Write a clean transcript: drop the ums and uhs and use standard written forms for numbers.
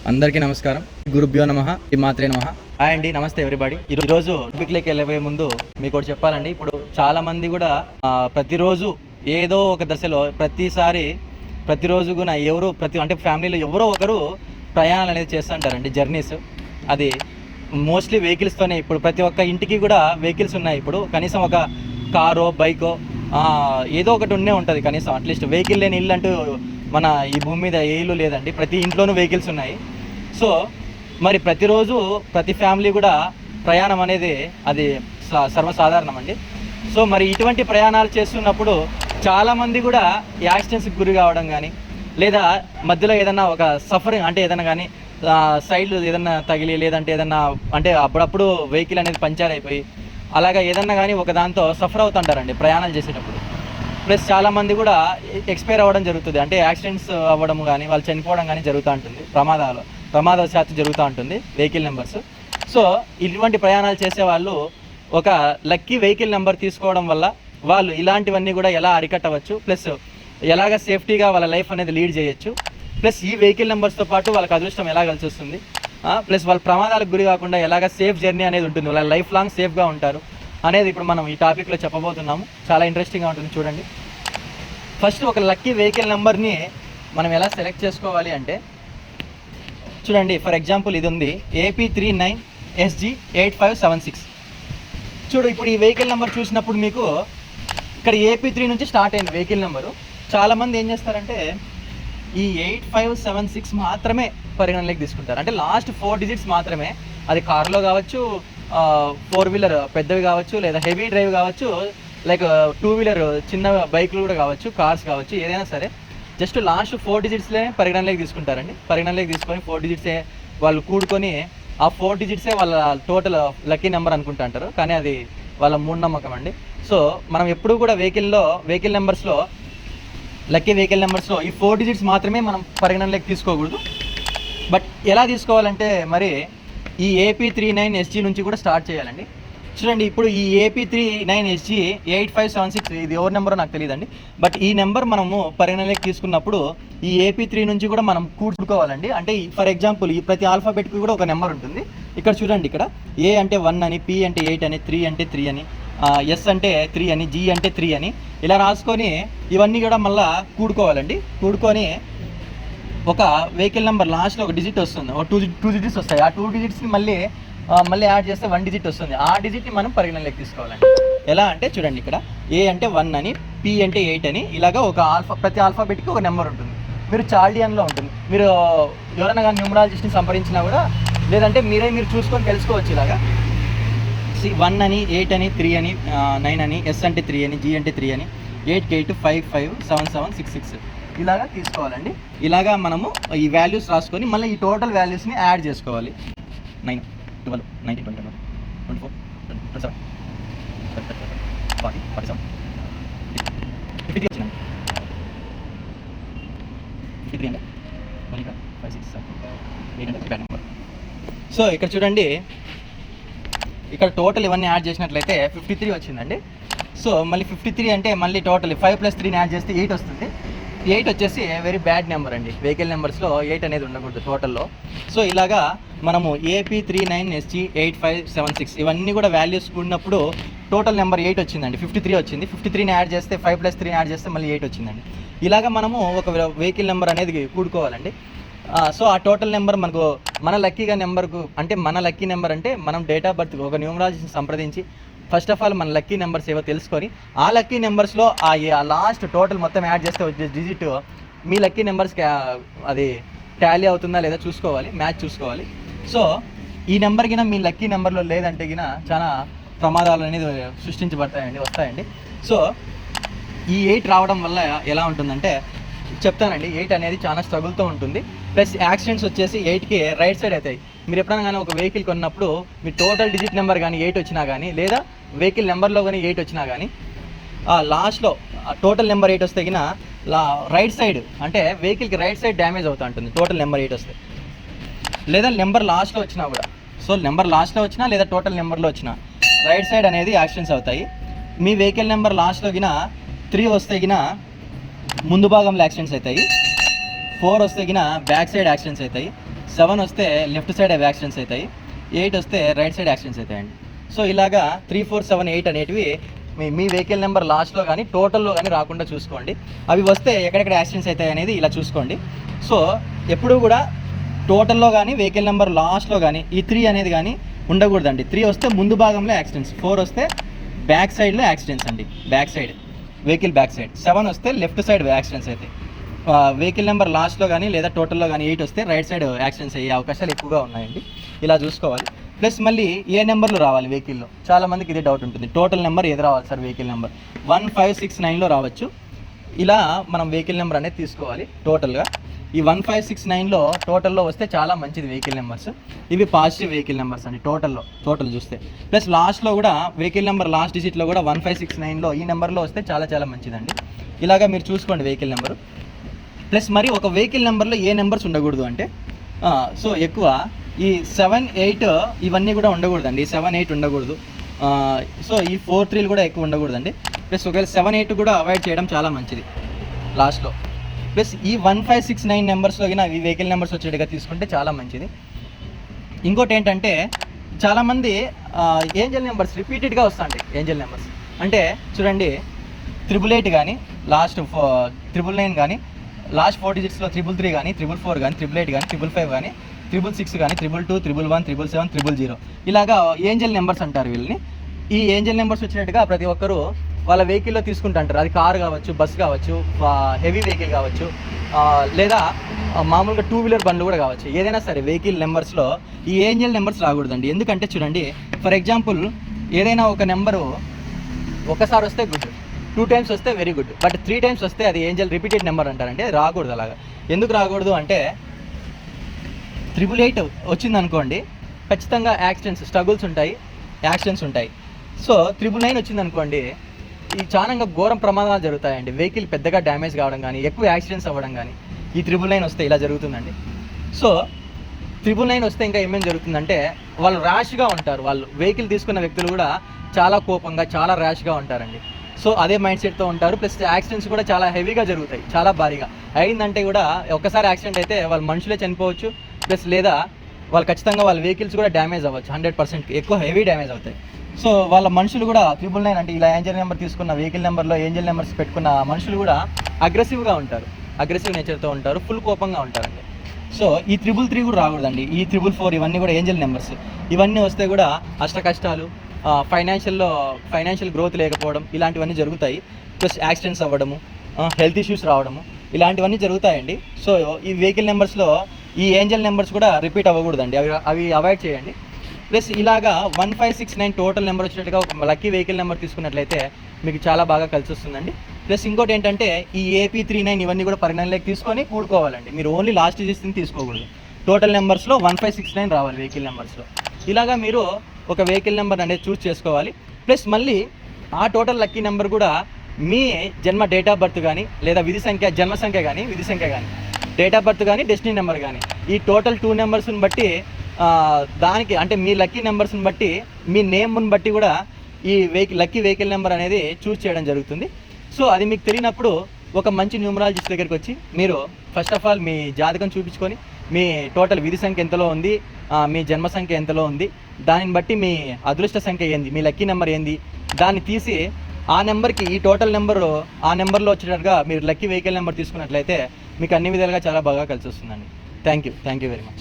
అందరికీ నమస్కారం. గురుభ్యో నమః, శ్రీమాత్రే నమః. హాయ్ అండి, నమస్తే ఎవ్రీబడి. ఈరోజు టాపిక్లోకి వెళ్ళబోయే ముందు మీకు ఒకటి చెప్పాలండి. ఇప్పుడు చాలా మంది కూడా ప్రతిరోజు ఏదో ఒక దశలో ప్రతిరోజు కూడా అంటే ఫ్యామిలీలో ఎవరో ఒకరు ప్రయాణాలు అనేది చేస్తుంటారండి, జర్నీస్. అది మోస్ట్లీ వెహికల్స్తోనే. ఇప్పుడు ప్రతి ఒక్క ఇంటికి కూడా వెహికల్స్ ఉన్నాయి. ఇప్పుడు కనీసం ఒక కారో బైకో ఏదో ఒకటి ఉంటుంది కనీసం. అట్లీస్ట్ వెహికల్ లేని ఇల్లు అంటూ మన ఈ భూమి మీద ఏ ఇల్లు లేదండి. ప్రతి ఇంట్లోనూ వెహికల్స్ ఉన్నాయి. సో మరి ప్రతిరోజు ప్రతి ఫ్యామిలీ కూడా ప్రయాణం అనేది అది సర్వసాధారణం అండి. సో మరి ఇటువంటి ప్రయాణాలు చేస్తున్నప్పుడు చాలామంది కూడా యాక్సిడెంట్స్కి గురి కావడం కానీ, లేదా మధ్యలో ఏదన్నా ఒక సఫరింగ్ అంటే ఏదైనా కానీ సైడ్ ఏదన్నా తగిలి, లేదంటే ఏదన్నా అంటే అప్పుడప్పుడు వెహికల్ అనేది పంచర్ అయిపోయి అలాగా ఏదన్నా కానీ ఒక దాంతో సఫర్ అవుతుంటారండి ప్రయాణాలు చేసేటప్పుడు. ప్లస్ చాలామంది కూడా ఎక్స్పైర్ అవ్వడం జరుగుతుంది. అంటే యాక్సిడెంట్స్ అవ్వడం కానీ, వాళ్ళు చనిపోవడం కానీ జరుగుతూ ఉంటుంది. ప్రమాదవశాత్తు జరుగుతూ ఉంటుంది వెహికల్ నెంబర్స్. సో ఇటువంటి ప్రయాణాలు చేసేవాళ్ళు ఒక లక్కీ వెహికల్ నెంబర్ తీసుకోవడం వల్ల వాళ్ళు ఇలాంటివన్నీ కూడా ఎలా అరికట్టవచ్చు, ప్లస్ ఎలాగ సేఫ్టీగా వాళ్ళ లైఫ్ అనేది లీడ్ చేయొచ్చు, ప్లస్ ఈ వెహికల్ నెంబర్స్తో పాటు వాళ్ళకి అదృష్టం ఎలా కలిసి వస్తుంది, ప్లస్ వాళ్ళ ప్రమాదాలకు గురి కాకుండా ఎలాగ సేఫ్ జర్నీ అనేది ఉంటుంది, వాళ్ళ లైఫ్ లాంగ్ సేఫ్గా ఉంటారు అనేది ఇప్పుడు మనం ఈ టాపిక్లో చెప్పబోతున్నాము. చాలా ఇంట్రెస్టింగ్గా ఉంటుంది, చూడండి. ఫస్ట్ ఒక లక్కీ వెహికల్ నెంబర్ని మనం ఎలా సెలెక్ట్ చేసుకోవాలి అంటే, చూడండి. ఫర్ ఎగ్జాంపుల్ ఇది ఉంది AP39SG8576. చూడు, ఇప్పుడు ఈ వెహికల్ నెంబర్ చూసినప్పుడు మీకు ఇక్కడ AP3 నుంచి స్టార్ట్ అయింది వెహికల్ నెంబరు. చాలామంది ఏం చేస్తారంటే ఈ 8576 మాత్రమే పరిగణనలోకి తీసుకుంటారు. అంటే లాస్ట్ 4 డిజిట్స్ మాత్రమే. అది కారులో కావచ్చు, 4 వీలర్ పెద్దవి కావచ్చు, లేదా హెవీ డ్రైవ్ కావచ్చు, లైక్ 2 వీలర్ చిన్న బైక్లు కూడా కావచ్చు, కార్స్ కావచ్చు, ఏదైనా సరే జస్ట్ లాస్ట్ 4 డిజిట్స్లే పరిగణనలోకి తీసుకుంటారండి. పరిగణనలోకి తీసుకొని 4 డిజిట్సే వాళ్ళు కూడుకొని ఆ 4 డిజిట్సే వాళ్ళ టోటల్ లక్కీ నెంబర్ అనుకుంటా అంటారు. కానీ అది వాళ్ళ మూఢనమ్మకం అండి. సో మనం ఎప్పుడూ కూడా వెహికల్ నెంబర్స్లో లక్కీ వెహికల్ నెంబర్స్లో ఈ 4 డిజిట్స్ మాత్రమే మనం పరిగణనలోకి తీసుకోకూడదు. బట్ ఎలా తీసుకోవాలంటే మరి ఈ AP39SG నుంచి కూడా స్టార్ట్ చేయాలండి. చూడండి, ఇప్పుడు ఈ AP39SG8576 ఇది ఎవరి నెంబరో నాకు తెలియదండి. బట్ ఈ నెంబర్ మనము పరిగణనలోకి తీసుకున్నప్పుడు ఈ AP3 నుంచి కూడా మనం కూడుకోవాలండి. అంటే ఫర్ ఎగ్జాంపుల్ ఈ ప్రతి ఆల్ఫాబెట్కి కూడా ఒక నెంబర్ ఉంటుంది. ఇక్కడ చూడండి, ఇక్కడ A అంటే 1 అని, P అంటే 8 అని, 3 అంటే 3 అని, S అంటే 3 అని, G అంటే 3 అని ఇలా రాసుకొని ఇవన్నీ కూడా మళ్ళీ కూడుకోవాలండి. కూడుకొని ఒక వెహికల్ నెంబర్ లాస్ట్లో ఒక డిజిట్ వస్తుంది, ఒక టూ డిజిట్స్ వస్తాయి. ఆ 2 డిజిట్స్ని మళ్ళీ యాడ్ చేస్తే 1 డిజిట్ వస్తుంది. ఆ డిజిట్ని మనం పరిగణనలోకి తీసుకోవాలండి. ఎలా అంటే చూడండి, ఇక్కడ A అంటే 1 అని, P అంటే 8 అని, ఇలాగా ఒక ప్రతి ఆల్ఫాబెట్కి ఒక నెంబర్ ఉంటుంది. మీరు చాల్డియన్లో ఉంటుంది. మీరు ఎవరైనా కానీ న్యూమరాలజిస్ట్ని సంప్రదించినా కూడా, లేదంటే మీరు చూసుకొని తెలుసుకోవచ్చు. ఇలాగా 1 అని, 8 అని, 3 అని, 9 అని, S అంటే 3 అని, G అంటే 3 అని, 8 8 5 5 7 7 6 6 ఇలాగా తీసుకోవాలండి. ఇలాగా మనము ఈ వాల్యూస్ రాసుకొని మళ్ళీ ఈ టోటల్ వాల్యూస్ని యాడ్ చేసుకోవాలి. 9 12 19 21 24 27 40 47 53 వచ్చిందండి. 53 అంటే 5 6 7 8 అంటే బ్యాడ్ నెంబర్. సో ఇక్కడ చూడండి, ఇక్కడ టోటల్ ఇవన్నీ యాడ్ చేసినట్లయితే 53 వచ్చిందండి. సో మళ్ళీ 53 అంటే మళ్ళీ టోటల్ 5 + 3ని యాడ్ చేస్తే 8 వస్తుంది. 8 వచ్చేసి వెరీ బ్యాడ్ నెంబర్ అండి. వెహికల్ నెంబర్స్లో 8 అనేది ఉండకూడదు టోటల్లో. సో ఇలాగా మనము AP39SG8576 ఇవన్నీ కూడా వాల్యూస్ ఉన్నప్పుడు టోటల్ నెంబర్ 8 వచ్చిందండి. 53 వచ్చింది. 53ని యాడ్ చేస్తే 5 + 3ని యాడ్ చేస్తే మళ్ళీ 8 వచ్చిందండి. ఇలాగా మనము ఒక వెహికల్ నెంబర్ అనేది కూడుకోవాలండి. సో ఆ టోటల్ నెంబర్ మనకు మన లక్కీ నెంబర్ అంటే మనం డేట్ ఆఫ్ బర్త్ ఒక న్యూమరాలజిస్ట్ని సంప్రదించి ఫస్ట్ ఆఫ్ ఆల్ మన లక్కీ నెంబర్స్ ఏవో తెలుసుకొని ఆ లక్కీ నెంబర్స్లో ఆ లాస్ట్ టోటల్ మొత్తం యాడ్ చేస్తే వచ్చే డిజిట్ మీ లక్కీ నెంబర్స్కి అది టాలీ అవుతుందా లేదా చూసుకోవాలి, మ్యాచ్ చూసుకోవాలి. సో ఈ నెంబర్ కింద మీ లక్కీ నెంబర్లో లేదంటే కింద చాలా ప్రమాదాలు అనేది వస్తాయండి. సో ఈ 8 రావడం వల్ల ఎలా ఉంటుందంటే చెప్తానండి. 8 అనేది చాలా స్ట్రగుల్తో ఉంటుంది. ప్లస్ యాక్సిడెంట్స్ వచ్చేసి 8కి రైట్ సైడ్ అవుతాయి. మీరు ఎప్పుడైనా కానీ ఒక వెహికల్ కొన్నప్పుడు మీ టోటల్ డిజిట్ నెంబర్ కానీ 8 వచ్చినా కానీ, లేదా వెహికల్ నెంబర్లో కానీ 8 వచ్చినా కానీ, లాస్ట్లో టోటల్ నెంబర్ 8 వస్తే కినా రైట్ సైడ్ అంటే వెహికల్కి రైట్ సైడ్ డ్యామేజ్ అవుతూ ఉంటుంది టోటల్ నెంబర్ 8 వస్తే. లేదా నెంబర్ లాస్ట్లో వచ్చినా కూడా, సో నెంబర్ లాస్ట్లో వచ్చినా లేదా టోటల్ నెంబర్లో వచ్చినా రైట్ సైడ్ అనేది యాక్సిడెంట్స్ అవుతాయి. మీ వెహికల్ నెంబర్ లాస్ట్లో కినా 3 వస్తే కినా ముందు భాగంలో యాక్సిడెంట్స్ అవుతాయి, 4 వస్తే కినా బ్యాక్ సైడ్ యాక్సిడెంట్స్ అవుతాయి, 7 వస్తే లెఫ్ట్ సైడ్ యాక్సిడెంట్స్ అవుతాయి, 8 వస్తే రైట్ సైడ్ యాక్సిడెంట్స్ అవుతాయండి. సో ఇలాగా 3, 4, 7, 8 అనేటివి మీ వెహికల్ నెంబర్ లాస్ట్లో కానీ టోటల్లో కానీ రాకుండా చూసుకోండి. అవి వస్తే ఎక్కడెక్కడ యాక్సిడెంట్స్ అవుతాయి అనేది ఇలా చూసుకోండి. సో ఎప్పుడూ కూడా టోటల్లో కానీ వెహికల్ నెంబర్ లాస్ట్లో కానీ ఈ 3 అనేది కానీ ఉండకూడదండి. 3 వస్తే ముందు భాగంలో యాక్సిడెంట్స్, 4 వస్తే బ్యాక్ సైడ్లో యాక్సిడెంట్స్ అండి, back side vehicle back side, 7 వస్తే లెఫ్ట్ సైడ్ యాక్సిడెంట్స్ అయితే, వెహికల్ నెంబర్ లాస్ట్లో కానీ లేదా టోటల్లో కానీ 8 వస్తే రైట్ సైడ్ యాక్సిడెంట్స్ అయ్యే అవకాశాలు ఎక్కువగా ఉన్నాయండి. ఇలా చూసుకోవాలి. ప్లస్ మళ్ళీ ఏ నెంబర్లు రావాలి వెహికల్లో, చాలామందికి ఇదే డౌట్ ఉంటుంది. టోటల్ నెంబర్ ఏది రావాలి సార్, వెహికల్ నెంబర్ 1569లో రావచ్చు. ఇలా మనం వెహికల్ నెంబర్ అనేది తీసుకోవాలి. టోటల్గా ఈ 1569లో టోటల్లో వస్తే చాలా మంచిది వెహికల్ నెంబర్స్. ఇవి పాజిటివ్ వెహికల్ నెంబర్స్ అండి టోటల్ చూస్తే. ప్లస్ లాస్ట్లో కూడా వెహికల్ నెంబర్ లాస్ట్ డిజిట్లో కూడా 1569లో ఈ నెంబర్లో వస్తే చాలా చాలా మంచిదండి. ఇలాగా మీరు చూసుకోండి వెహికల్ నెంబరు. ప్లస్ మరి ఒక వెహికల్ నెంబర్లో ఏ నెంబర్స్ ఉండకూడదు అంటే సో ఎక్కువ ఈ 7, 8 ఇవన్నీ కూడా ఉండకూడదండి. 7, 8 ఉండకూడదు. సో ఈ 4, 3 కూడా ఎక్కువ ఉండకూడదండి. ప్లస్ ఒకవేళ 7, 8 కూడా అవాయిడ్ చేయడం చాలా మంచిది లాస్ట్లో. ప్లస్ ఈ 1569 నెంబర్స్లో ఈ వెహికల్ నెంబర్స్ వచ్చేట్టుగా తీసుకుంటే చాలా మంచిది. ఇంకోటి ఏంటంటే చాలామంది ఏంజల్ నెంబర్స్ రిపీటెడ్గా వస్తాయండి. ఏంజల్ నెంబర్స్ అంటే చూడండి 888 కానీ లాస్ట్ 999 కానీ లాస్ట్ 4 డిజిట్స్లో 333 కానీ 444 కానీ 888 కానీ 555 కానీ 666 కానీ 222, 111, 777, 000 ఇలాగా ఏంజల్ నెంబర్స్ అంటారు వీళ్ళని. ఈ ఏంజల్ నెంబర్స్ వచ్చినట్టుగా ప్రతి ఒక్కరు వాళ్ళ వెహికల్లో తీసుకుంటుంటారు. అది కార్ కావచ్చు, బస్ కావచ్చు, హెవీ వెహికల్ కావచ్చు, లేదా మామూలుగా 2 వీలర్ బండ్లు కూడా కావచ్చు. ఏదైనా సరే వెహికల్ నెంబర్స్లో ఈ ఏంజల్ నెంబర్స్ రాకూడదండి. ఎందుకంటే చూడండి, ఫర్ ఎగ్జాంపుల్ ఏదైనా ఒక నెంబరు ఒకసారి వస్తే గుడ్, 2 టైమ్స్ వస్తే వెరీ గుడ్, బట్ 3 టైమ్స్ వస్తే అది ఏంజల్ రిపీటెడ్ నెంబర్ అంటారంటే అది రాకూడదు. అలాగా ఎందుకు రాకూడదు అంటే 888 వచ్చింది అనుకోండి, ఖచ్చితంగా స్ట్రగుల్స్ ఉంటాయి, యాక్సిడెంట్స్ ఉంటాయి. సో 999 వచ్చింది అనుకోండి, ఈ చాలా ఘోరం ప్రమాదాలు జరుగుతాయండి. వెహికల్ పెద్దగా డ్యామేజ్ కావడం కానీ, ఎక్కువ యాక్సిడెంట్స్ అవ్వడం కానీ ఈ 999 వస్తే ఇలా జరుగుతుందండి. సో 999 వస్తే ఇంకా ఏమేమి జరుగుతుందంటే వాళ్ళు ర్యాష్గా ఉంటారు. వాళ్ళు వెహికల్ తీసుకున్న వ్యక్తులు కూడా చాలా కోపంగా, చాలా ర్యాష్గా ఉంటారండి. సో అదే మైండ్ సెట్తో ఉంటారు. ప్లస్ యాక్సిడెంట్స్ కూడా చాలా హెవీగా జరుగుతాయి, చాలా భారీగా అయిందంటే కూడా ఒక్కసారి యాక్సిడెంట్ అయితే వాళ్ళ మనుషులే చనిపోవచ్చు. ప్లస్ లేదా వాళ్ళు ఖచ్చితంగా వాళ్ళ వెహికల్స్ కూడా డ్యామేజ్ అవ్వచ్చు, 100% ఎక్కువ హెవీ డ్యామేజ్ అవుతాయి. సో వాళ్ళ మనుషులు కూడా 999 అంటే ఇలా ఏంజల్ నెంబర్ తీసుకున్న వెహికల్ నెంబర్లో ఏంజల్ నెంబర్స్ పెట్టుకున్న మనుషులు కూడా అగ్రెసివ్గా ఉంటారు, అగ్రెసివ్ నేచర్తో ఉంటారు, ఫుల్ కోపంగా ఉంటారండి. సో ఈ 333 కూడా రాకూడదండి. ఈ 444 ఇవన్నీ కూడా ఏంజల్ నెంబర్స్. ఇవన్నీ వస్తే కూడా అష్ట కష్టాలు, ఫైనాన్షియల్ గ్రోత్ లేకపోవడం ఇలాంటివన్నీ జరుగుతాయి. ప్లస్ యాక్సిడెంట్స్ అవ్వడము, హెల్త్ ఇష్యూస్ రావడము ఇలాంటివన్నీ జరుగుతాయండి. సో ఈ వెహికల్ నెంబర్స్లో ఈ ఏంజల్ నెంబర్స్ కూడా రిపీట్ అవ్వకూడదండి, అవి అవాయిడ్ చేయండి. ప్లస్ ఇలాగా 1569 టోటల్ నెంబర్ వచ్చినట్టుగా ఒక లక్కీ వెహికల్ నెంబర్ తీసుకున్నట్లయితే మీకు చాలా బాగా కలిసి వస్తుందండి. ప్లస్ ఇంకోటి ఏంటంటే ఈ AP39 ఇవన్నీ కూడా పరిగణనలోకి తీసుకొని కూడుకోవాలండి. మీరు ఓన్లీ లాస్ట్ డిజిట్స్ని తీసుకోకూడదు. టోటల్ నెంబర్స్లో 1569 రావాలి వెహికల్ నెంబర్స్లో. ఇలాగా మీరు ఒక వెహికల్ నెంబర్ అనేది చూస్ చేసుకోవాలి. ప్లస్ మళ్ళీ ఆ టోటల్ లక్కీ నెంబర్ కూడా మీ జన్మ డేట్ ఆఫ్ బర్త్ కానీ లేదా జన్మ సంఖ్య కానీ విధి సంఖ్య కానీ డేట్ ఆఫ్ బర్త్ కానీ డెస్టినీ నెంబర్ కానీ ఈ టోటల్ 2 నెంబర్స్ని బట్టి దానికి అంటే మీ లక్కీ నెంబర్స్ని బట్టి మీ నేమ్ని బట్టి కూడా ఈ లక్కీ వెహికల్ నెంబర్ అనేది చూస్ చేయడం జరుగుతుంది. సో అది మీకు తెలియనప్పుడు ఒక మంచి న్యూమరాలజిస్ట్ దగ్గరికి వచ్చి మీరు ఫస్ట్ ఆఫ్ ఆల్ మీ జాతకం చూపించుకొని మీ టోటల్ విధి సంఖ్య ఎంతలో ఉంది, మీ జన్మ సంఖ్య ఎంతలో ఉంది, దానిని బట్టి మీ అదృష్ట సంఖ్య ఏంది, మీ లక్కీ నెంబర్ ఏంది, దాన్ని తీసి ఆ నెంబర్కి ఈ టోటల్ నెంబరు ఆ నెంబర్లో వచ్చేటట్టుగా మీరు లక్కీ వెహికల్ నెంబర్ తీసుకున్నట్లయితే మీకు అన్ని విధాలుగా చాలా బాగా కలిసి వస్తుందండి. Thank you very much.